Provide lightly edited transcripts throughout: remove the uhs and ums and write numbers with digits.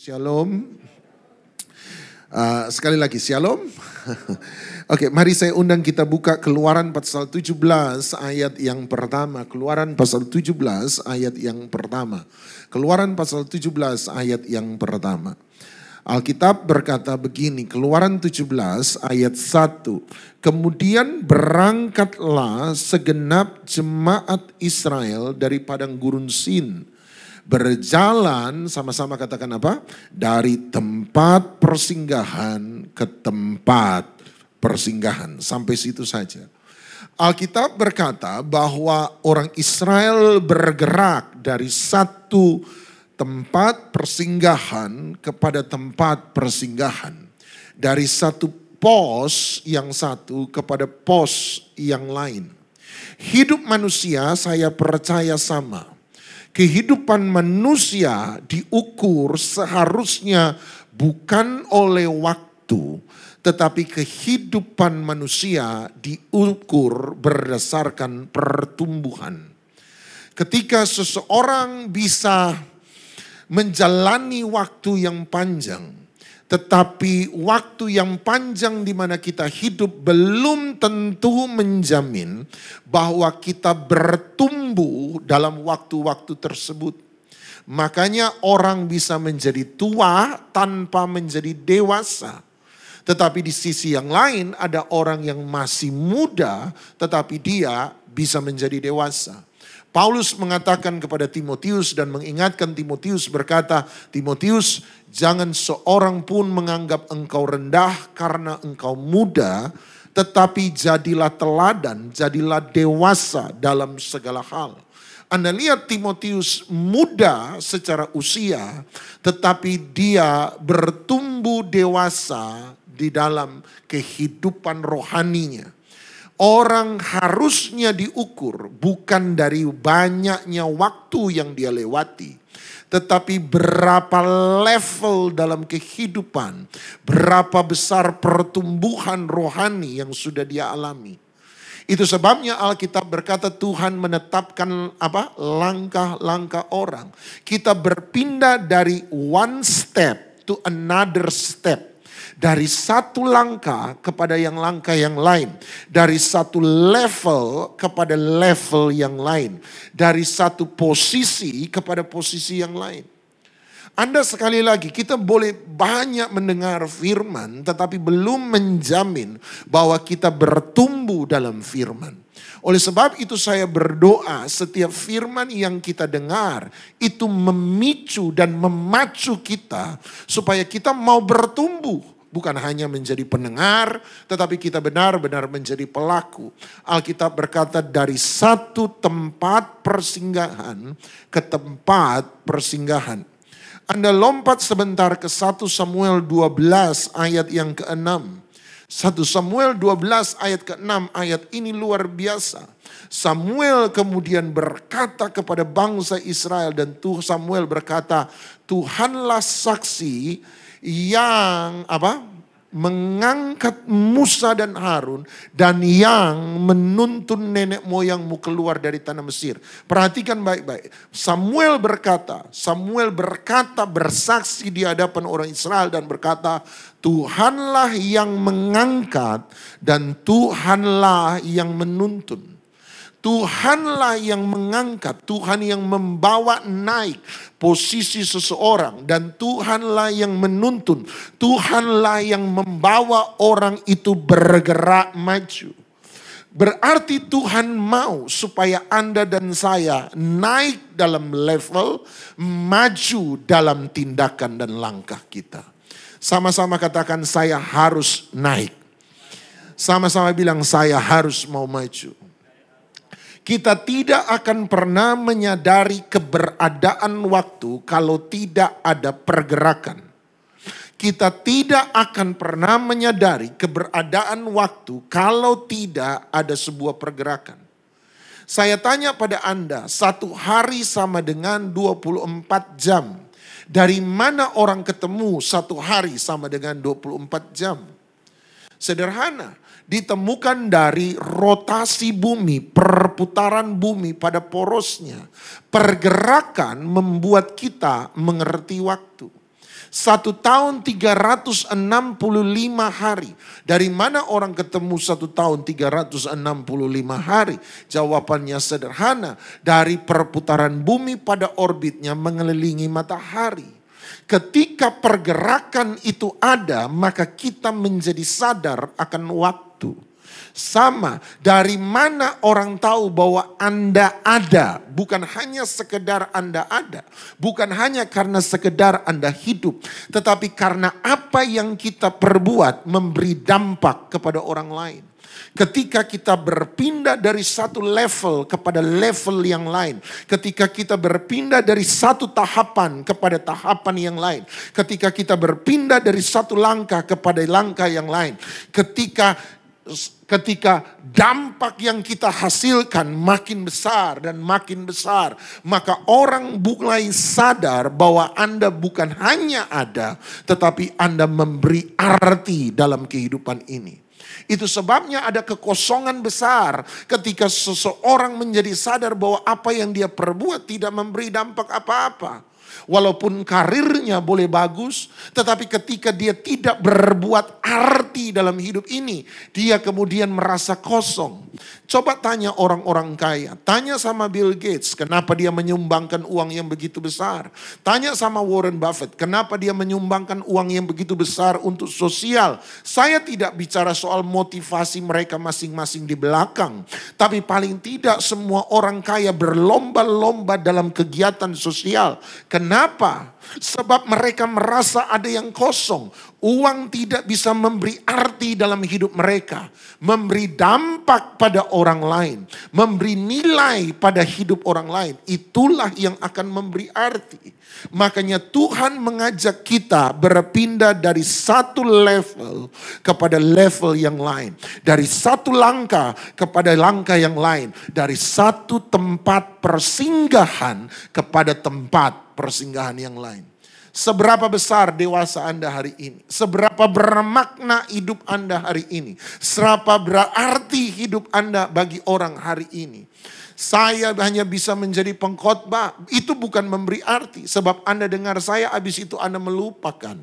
Shalom. Sekali lagi shalom. Oke, mari saya undang kita buka Keluaran pasal 17 ayat yang pertama. Keluaran pasal 17 ayat yang pertama. Keluaran pasal 17 ayat yang pertama. Alkitab berkata begini, Keluaran 17 ayat 1. Kemudian berangkatlah segenap jemaat Israel dari padang gurun Sin. Berjalan, sama-sama katakan apa? Dari tempat persinggahan ke tempat persinggahan. Sampai situ saja. Alkitab berkata bahwa orang Israel bergerak dari satu tempat persinggahan kepada tempat persinggahan. Dari satu pos yang satu kepada pos yang lain. Hidup manusia saya percaya sama. Kehidupan manusia diukur seharusnya bukan oleh waktu, tetapi kehidupan manusia diukur berdasarkan pertumbuhan. Ketika seseorang bisa menjalani waktu yang panjang, tetapi waktu yang panjang di mana kita hidup belum tentu menjamin bahwa kita bertumbuh dalam waktu-waktu tersebut. Makanya orang bisa menjadi tua tanpa menjadi dewasa. Tetapi di sisi yang lain ada orang yang masih muda tetapi dia bisa menjadi dewasa. Paulus mengatakan kepada Timotius dan mengingatkan Timotius berkata, Timotius, jangan seorang pun menganggap engkau rendah karena engkau muda, tetapi jadilah teladan, jadilah dewasa dalam segala hal. Anda lihat Timotius muda secara usia, tetapi dia bertumbuh dewasa di dalam kehidupan rohaninya. Orang harusnya diukur bukan dari banyaknya waktu yang dia lewati. Tetapi berapa level dalam kehidupan. Berapa besar pertumbuhan rohani yang sudah dia alami. Itu sebabnya Alkitab berkata Tuhan menetapkan langkah-langkah orang. Kita berpindah dari one step to another step. Dari satu langkah kepada yang langkah yang lain. Dari satu level kepada level yang lain. Dari satu posisi kepada posisi yang lain. Anda sekali lagi, kita boleh banyak mendengar firman, tetapi belum menjamin bahwa kita bertumbuh dalam firman. Oleh sebab itu saya berdoa setiap firman yang kita dengar itu memicu dan memacu kita supaya kita mau bertumbuh. Bukan hanya menjadi pendengar, tetapi kita benar-benar menjadi pelaku. Alkitab berkata dari satu tempat persinggahan ke tempat persinggahan. Anda lompat sebentar ke 1 Samuel 12 ayat yang ke-6. 1 Samuel 12 ayat ke-6, ayat ini luar biasa. Samuel kemudian berkata kepada bangsa Israel dan Samuel berkata, Tuhanlah saksi yang mengangkat Musa dan Harun dan yang menuntun nenek moyangmu keluar dari tanah Mesir. Perhatikan baik-baik. Samuel berkata bersaksi di hadapan orang Israel dan berkata, Tuhanlah yang mengangkat dan Tuhanlah yang menuntun. Tuhanlah yang mengangkat, Tuhan yang membawa naik posisi seseorang. Dan Tuhanlah yang menuntun, Tuhanlah yang membawa orang itu bergerak maju. Berarti Tuhan mau supaya Anda dan saya naik dalam level, maju dalam tindakan dan langkah kita. Sama-sama katakan saya harus naik. Sama-sama bilang saya harus mau maju. Kita tidak akan pernah menyadari keberadaan waktu kalau tidak ada pergerakan. Kita tidak akan pernah menyadari keberadaan waktu kalau tidak ada sebuah pergerakan. Saya tanya pada Anda, satu hari sama dengan 24 jam. Dari mana orang ketemu satu hari sama dengan 24 jam? Sederhana. Ditemukan dari rotasi bumi, perputaran bumi pada porosnya. Pergerakan membuat kita mengerti waktu. 1 tahun 365 hari. Dari mana orang ketemu 1 tahun 365 hari? Jawabannya sederhana. Dari perputaran bumi pada orbitnya mengelilingi matahari. Ketika pergerakan itu ada, maka kita menjadi sadar akan waktu. Sama, dari mana orang tahu bahwa Anda ada? Bukan hanya sekedar Anda ada. Bukan hanya karena sekedar Anda hidup. Tetapi karena apa yang kita perbuat memberi dampak kepada orang lain. Ketika kita berpindah dari satu level kepada level yang lain. Ketika kita berpindah dari satu tahapan kepada tahapan yang lain. Ketika kita berpindah dari satu langkah kepada langkah yang lain. Ketika dampak yang kita hasilkan makin besar dan makin besar, maka orang mulai sadar bahwa Anda bukan hanya ada, tetapi Anda memberi arti dalam kehidupan ini. Itu sebabnya ada kekosongan besar ketika seseorang menjadi sadar bahwa apa yang dia perbuat tidak memberi dampak apa-apa. Walaupun karirnya boleh bagus, tetapi ketika dia tidak berbuat arti dalam hidup ini, dia kemudian merasa kosong. Coba tanya orang-orang kaya, tanya sama Bill Gates, kenapa dia menyumbangkan uang yang begitu besar. Tanya sama Warren Buffett, kenapa dia menyumbangkan uang yang begitu besar untuk sosial. Saya tidak bicara soal motivasi mereka masing-masing di belakang, tapi paling tidak semua orang kaya berlomba-lomba dalam kegiatan sosial. Kenapa? Sebab mereka merasa ada yang kosong. Uang tidak bisa memberi arti dalam hidup mereka. Memberi dampak pada orang lain. Memberi nilai pada hidup orang lain. Itulah yang akan memberi arti. Makanya Tuhan mengajak kita berpindah dari satu level kepada level yang lain. Dari satu langkah kepada langkah yang lain. Dari satu tempat persinggahan kepada tempat persinggahan yang lain. Seberapa besar dewasa Anda hari ini? Seberapa bermakna hidup Anda hari ini? Seberapa berarti hidup Anda bagi orang hari ini? Saya hanya bisa menjadi pengkhotbah. Itu bukan memberi arti. Sebab Anda dengar saya, habis itu Anda melupakan.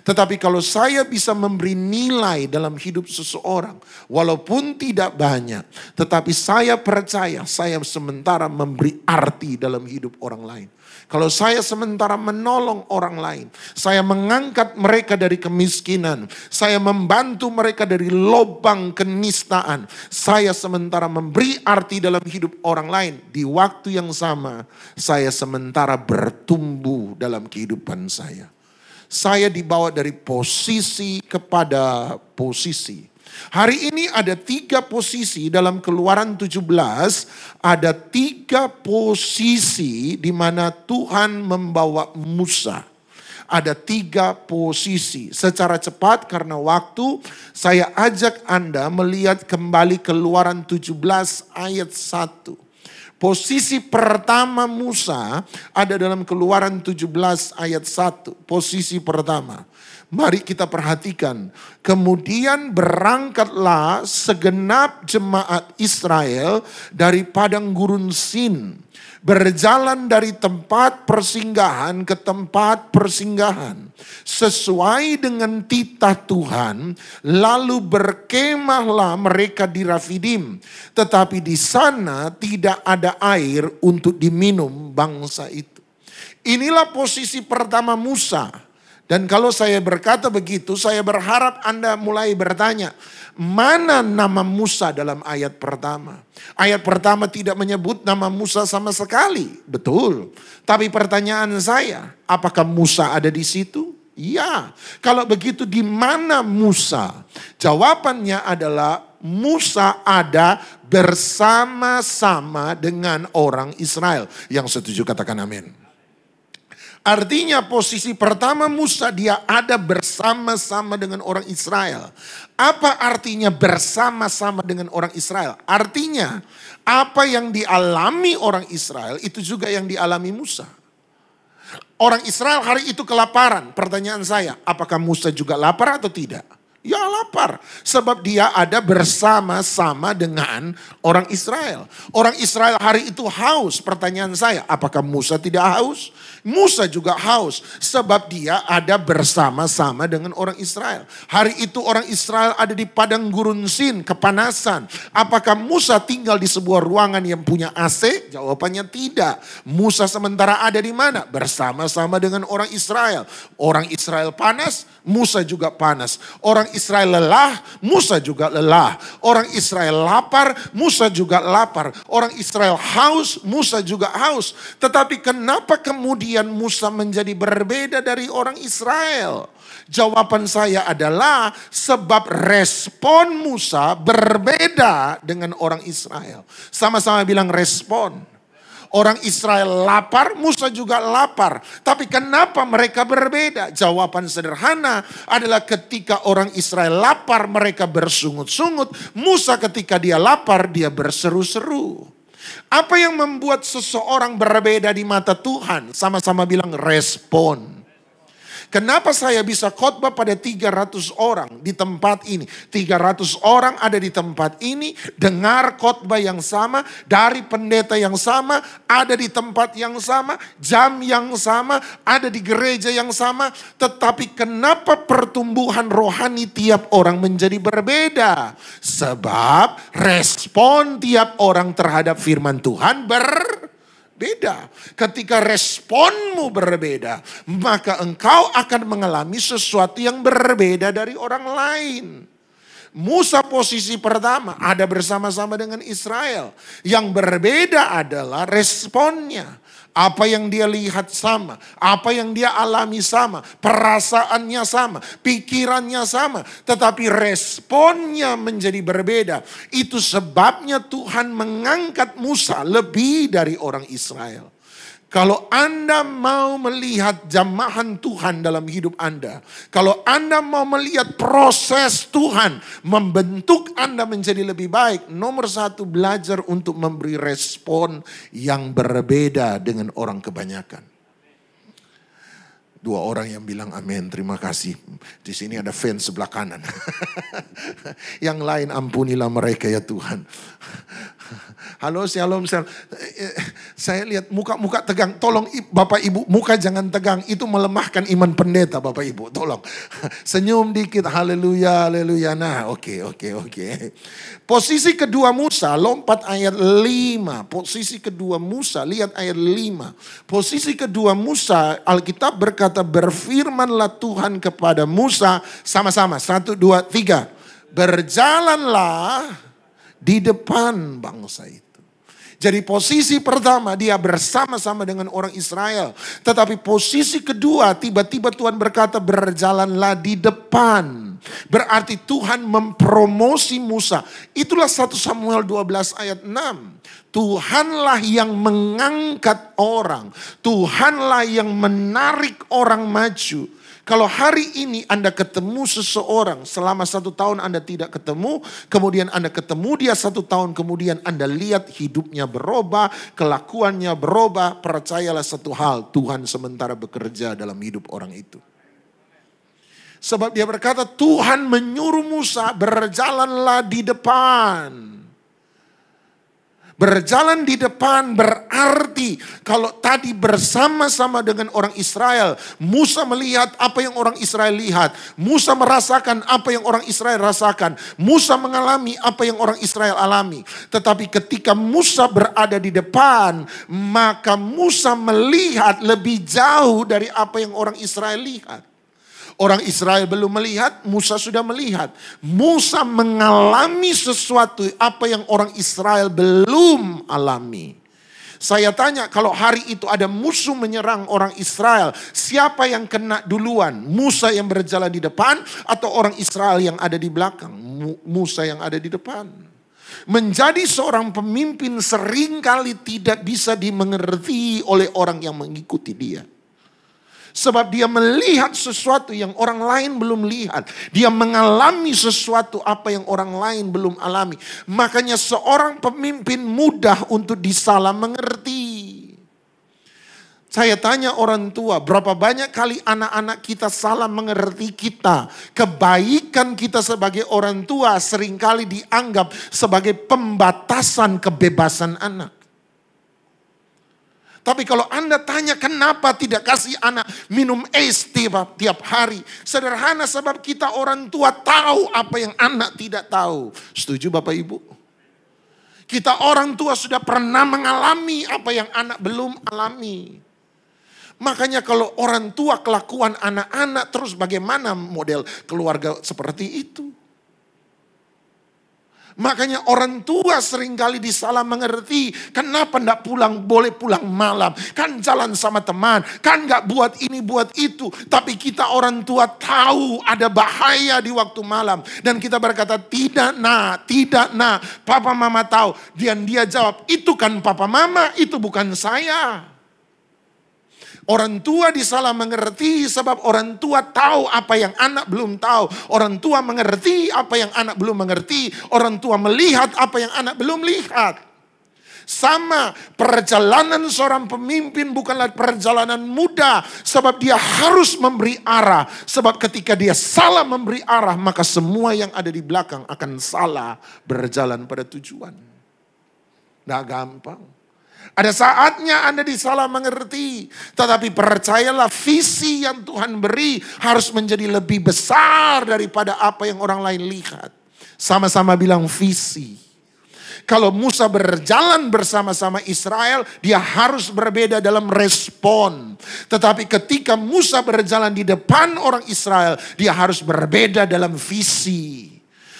Tetapi kalau saya bisa memberi nilai dalam hidup seseorang. Walaupun tidak banyak. Tetapi saya percaya saya sementara memberi arti dalam hidup orang lain. Kalau saya sementara menolong orang lain, saya mengangkat mereka dari kemiskinan, saya membantu mereka dari lubang kenistaan, saya sementara memberi arti dalam hidup orang lain, di waktu yang sama saya sementara bertumbuh dalam kehidupan saya. Saya dibawa dari posisi kepada posisi. Hari ini ada 3 posisi dalam Keluaran 17. Ada 3 posisi di mana Tuhan membawa Musa. Ada 3 posisi. Secara cepat karena waktu, saya ajak Anda melihat kembali Keluaran 17 ayat 1. Posisi pertama Musa ada dalam Keluaran 17 ayat 1. Posisi pertama. Mari kita perhatikan. Kemudian berangkatlah segenap jemaat Israel dari padang gurun Sin. Berjalan dari tempat persinggahan ke tempat persinggahan. Sesuai dengan titah Tuhan. Lalu berkemahlah mereka di Rafidim. Tetapi di sana tidak ada air untuk diminum bangsa itu. Inilah posisi pertama Musa. Dan kalau saya berkata begitu, saya berharap Anda mulai bertanya, mana nama Musa dalam ayat pertama? Ayat pertama tidak menyebut nama Musa sama sekali, betul. Tapi pertanyaan saya, apakah Musa ada di situ? Ya, kalau begitu di mana Musa? Jawabannya adalah Musa ada bersama-sama dengan orang Israel. Yang setuju katakan amin. Artinya posisi pertama Musa dia ada bersama-sama dengan orang Israel. Apa artinya bersama-sama dengan orang Israel? Artinya apa yang dialami orang Israel itu juga yang dialami Musa. Orang Israel hari itu kelaparan. Pertanyaan saya, apakah Musa juga lapar atau tidak? Ya lapar. Sebab dia ada bersama-sama dengan orang Israel. Orang Israel hari itu haus. Pertanyaan saya, apakah Musa tidak haus? Musa juga haus. Sebab dia ada bersama-sama dengan orang Israel. Hari itu orang Israel ada di padang gurun Sin, kepanasan. Apakah Musa tinggal di sebuah ruangan yang punya AC? Jawabannya tidak. Musa sementara ada di mana? Bersama-sama dengan orang Israel. Orang Israel panas, Musa juga panas. Orang Israel lelah, Musa juga lelah. Orang Israel lapar, Musa juga lapar. Orang Israel haus, Musa juga haus. Tetapi kenapa kemudian Musa menjadi berbeda dari orang Israel? Jawaban saya adalah sebab respon Musa berbeda dengan orang Israel. Sama-sama bilang respon. Orang Israel lapar, Musa juga lapar. Tapi kenapa mereka berbeda? Jawaban sederhana adalah ketika orang Israel lapar, mereka bersungut-sungut. Musa ketika dia lapar, dia berseru-seru. Apa yang membuat seseorang berbeda di mata Tuhan? Sama-sama bilang respon. Kenapa saya bisa khotbah pada 300 orang di tempat ini? 300 orang ada di tempat ini, dengar khotbah yang sama, dari pendeta yang sama, ada di tempat yang sama, jam yang sama, ada di gereja yang sama. Tetapi kenapa pertumbuhan rohani tiap orang menjadi berbeda? Sebab respon tiap orang terhadap firman Tuhan berbeda. Ketika responmu berbeda, maka engkau akan mengalami sesuatu yang berbeda dari orang lain. Musa posisi pertama ada bersama-sama dengan Israel. Yang berbeda adalah responnya. Apa yang dia lihat sama, apa yang dia alami sama, perasaannya sama, pikirannya sama. Tetapi responnya menjadi berbeda. Itu sebabnya Tuhan mengangkat Musa lebih dari orang Israel. Kalau Anda mau melihat jamahan Tuhan dalam hidup Anda. Kalau Anda mau melihat proses Tuhan membentuk Anda menjadi lebih baik. Nomor satu, belajar untuk memberi respon yang berbeda dengan orang kebanyakan. Dua orang yang bilang amin, terima kasih. Di sini ada fans sebelah kanan. Yang lain ampunilah mereka ya Tuhan. Halo, shalom. Saya lihat muka-muka tegang. Tolong Bapak Ibu, muka jangan tegang. Itu melemahkan iman pendeta Bapak Ibu. Tolong. Senyum dikit. Haleluya, haleluya. Nah, oke. Posisi kedua Musa, lompat ayat 5. Posisi kedua Musa, lihat ayat 5. Posisi kedua Musa, Alkitab berkata, berfirmanlah Tuhan kepada Musa. Sama-sama, 1, 2, 3. Berjalanlah di depan bangsa itu. Jadi posisi pertama dia bersama-sama dengan orang Israel. Tetapi posisi kedua tiba-tiba Tuhan berkata berjalanlah di depan. Berarti Tuhan mempromosi Musa. Itulah 1 Samuel 12 ayat 6. Tuhanlah yang mengangkat orang. Tuhanlah yang menarik orang maju. Kalau hari ini Anda ketemu seseorang, selama 1 tahun Anda tidak ketemu, kemudian Anda ketemu dia 1 tahun, kemudian Anda lihat hidupnya berubah, kelakuannya berubah, percayalah satu hal, Tuhan sementara bekerja dalam hidup orang itu. Sebab dia berkata, Tuhan menyuruh Musa berjalanlah di depan. Berjalan di depan berarti kalau tadi bersama-sama dengan orang Israel, Musa melihat apa yang orang Israel lihat. Musa merasakan apa yang orang Israel rasakan. Musa mengalami apa yang orang Israel alami. Tetapi ketika Musa berada di depan, maka Musa melihat lebih jauh dari apa yang orang Israel lihat. Orang Israel belum melihat, Musa sudah melihat. Musa mengalami sesuatu apa yang orang Israel belum alami. Saya tanya, kalau hari itu ada musuh menyerang orang Israel, siapa yang kena duluan? Musa yang berjalan di depan atau orang Israel yang ada di belakang? Musa yang ada di depan. Menjadi seorang pemimpin seringkali tidak bisa dimengerti oleh orang yang mengikuti dia. Sebab dia melihat sesuatu yang orang lain belum lihat. Dia mengalami sesuatu apa yang orang lain belum alami. Makanya seorang pemimpin mudah untuk disalah mengerti. Saya tanya orang tua, berapa banyak kali anak-anak kita salah mengerti kita. Kebaikan kita sebagai orang tua seringkali dianggap sebagai pembatasan kebebasan anak. Tapi kalau Anda tanya kenapa tidak kasih anak minum es tiap hari. Sederhana, sebab kita orang tua tahu apa yang anak tidak tahu. Setuju Bapak Ibu? Kita orang tua sudah pernah mengalami apa yang anak belum alami. Makanya kalau orang tua kelakuan anak-anak terus bagaimana model keluarga seperti itu. Makanya orang tua seringkali disalah mengerti. Kenapa enggak boleh pulang malam. Kan jalan sama teman. Kan enggak buat ini buat itu. Tapi kita orang tua tahu ada bahaya di waktu malam. Dan kita berkata tidak nak, tidak nak. Papa mama tahu. Dan dia jawab, itu kan papa mama, itu bukan saya. Orang tua disalah mengerti sebab orang tua tahu apa yang anak belum tahu. Orang tua mengerti apa yang anak belum mengerti. Orang tua melihat apa yang anak belum lihat. Sama, perjalanan seorang pemimpin bukanlah perjalanan mudah. Sebab dia harus memberi arah. Sebab ketika dia salah memberi arah, maka semua yang ada di belakang akan salah berjalan pada tujuan. Nggak gampang. Ada saatnya Anda disalah mengerti. Tetapi percayalah, visi yang Tuhan beri harus menjadi lebih besar daripada apa yang orang lain lihat. Sama-sama bilang visi. Kalau Musa berjalan bersama-sama Israel, dia harus berbeda dalam respon. Tetapi ketika Musa berjalan di depan orang Israel, dia harus berbeda dalam visi.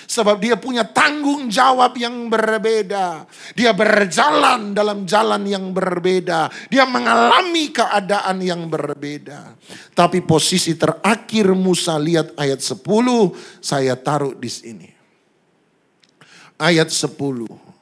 Sebab dia punya tanggung jawab yang berbeda. Dia berjalan dalam jalan yang berbeda. Dia mengalami keadaan yang berbeda. Tapi posisi terakhir Musa, lihat ayat 10, saya taruh di sini. Ayat 10.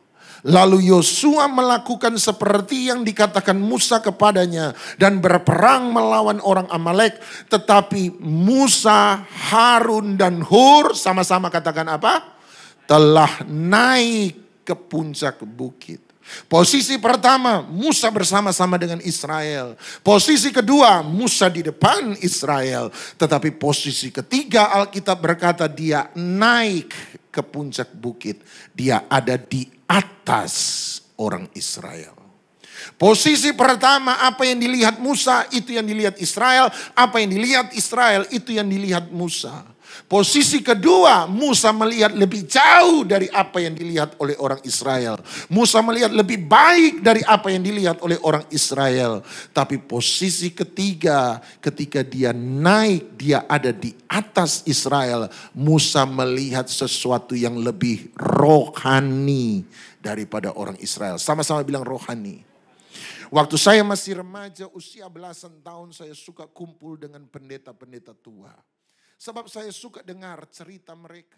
Lalu Yosua melakukan seperti yang dikatakan Musa kepadanya dan berperang melawan orang Amalek. Tetapi Musa, Harun dan Hur sama-sama katakan apa? Telah naik ke puncak bukit. Posisi pertama, Musa bersama-sama dengan Israel. Posisi kedua, Musa di depan Israel. Tetapi posisi ketiga, Alkitab berkata dia naik ke puncak bukit. Dia ada di atas orang Israel. Posisi pertama, apa yang dilihat Musa, itu yang dilihat Israel. Apa yang dilihat Israel, itu yang dilihat Musa. Posisi kedua, Musa melihat lebih jauh dari apa yang dilihat oleh orang Israel. Musa melihat lebih baik dari apa yang dilihat oleh orang Israel. Tapi posisi ketiga, ketika dia naik, dia ada di atas Israel. Musa melihat sesuatu yang lebih rohani daripada orang Israel. Sama-sama bilang rohani. Waktu saya masih remaja, usia belasan tahun, saya suka kumpul dengan pendeta-pendeta tua. Sebab saya suka dengar cerita mereka.